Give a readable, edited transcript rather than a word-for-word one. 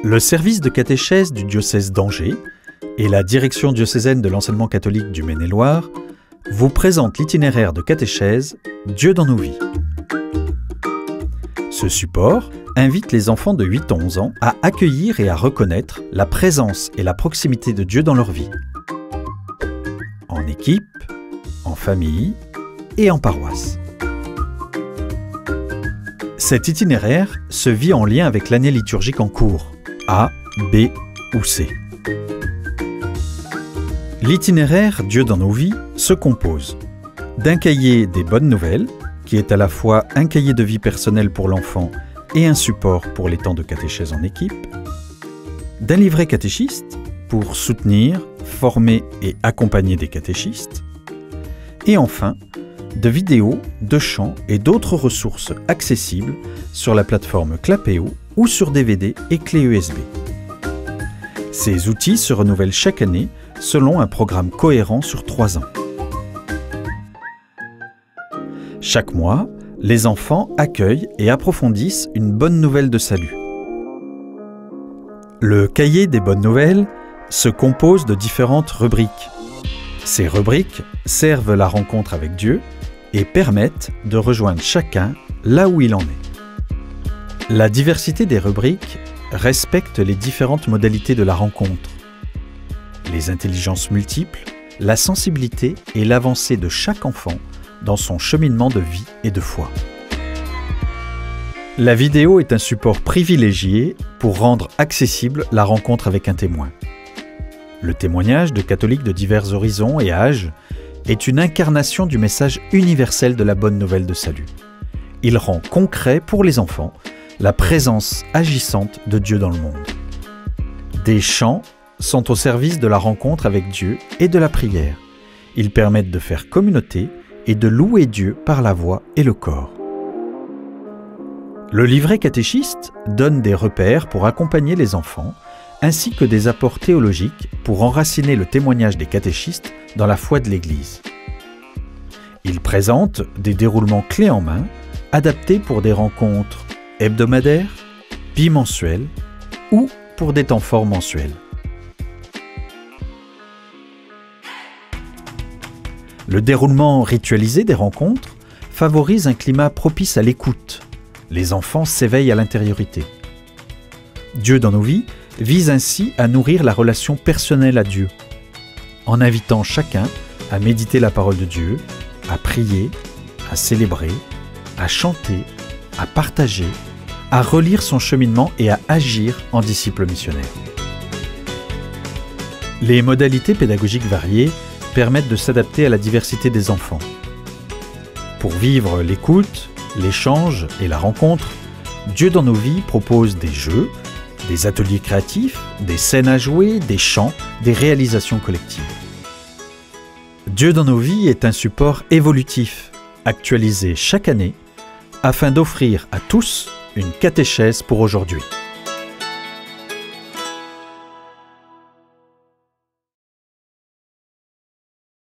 Le service de catéchèse du diocèse d'Angers et la direction diocésaine de l'enseignement catholique du Maine-et-Loire vous présentent l'itinéraire de catéchèse Dieu dans nos vies. Ce support invite les enfants de 8 à 11 ans à accueillir et à reconnaître la présence et la proximité de Dieu dans leur vie. En équipe, en famille et en paroisse. Cet itinéraire se vit en lien avec l'année liturgique en cours, A, B ou C. L'itinéraire Dieu dans nos vies se compose d'un cahier des bonnes nouvelles, qui est à la fois un cahier de vie personnel pour l'enfant et un support pour les temps de catéchèse en équipe, d'un livret catéchiste pour soutenir, former et accompagner des catéchistes, et enfin de vidéos, de chants et d'autres ressources accessibles sur la plateforme Clapeo ou sur DVD et clé USB. Ces outils se renouvellent chaque année selon un programme cohérent sur 3 ans. Chaque mois, les enfants accueillent et approfondissent une bonne nouvelle de salut. Le cahier des bonnes nouvelles se compose de différentes rubriques. Ces rubriques servent la rencontre avec Dieu et permettent de rejoindre chacun là où il en est. La diversité des rubriques respecte les différentes modalités de la rencontre. Les intelligences multiples, la sensibilité et l'avancée de chaque enfant dans son cheminement de vie et de foi. La vidéo est un support privilégié pour rendre accessible la rencontre avec un témoin. Le témoignage de catholiques de divers horizons et âges est une incarnation du message universel de la bonne nouvelle de salut. Il rend concret pour les enfants la présence agissante de Dieu dans le monde. Des chants sont au service de la rencontre avec Dieu et de la prière. Ils permettent de faire communauté et de louer Dieu par la voix et le corps. Le livret catéchiste donne des repères pour accompagner les enfants, ainsi que des apports théologiques pour enraciner le témoignage des catéchistes dans la foi de l'Église. Il présente des déroulements clés en main, adaptés pour des rencontres hebdomadaires, bimensuelles ou pour des temps forts mensuels. Le déroulement ritualisé des rencontres favorise un climat propice à l'écoute. Les enfants s'éveillent à l'intériorité. Dieu dans nos vies vise ainsi à nourrir la relation personnelle à Dieu, en invitant chacun à méditer la parole de Dieu, à prier, à célébrer, à chanter, à partager, à relire son cheminement et à agir en disciple missionnaire. Les modalités pédagogiques variées permettent de s'adapter à la diversité des enfants. Pour vivre l'écoute, l'échange et la rencontre, Dieu dans nos vies propose des jeux, des ateliers créatifs, des scènes à jouer, des chants, des réalisations collectives. Dieu dans nos vies est un support évolutif, actualisé chaque année, afin d'offrir à tous une catéchèse pour aujourd'hui.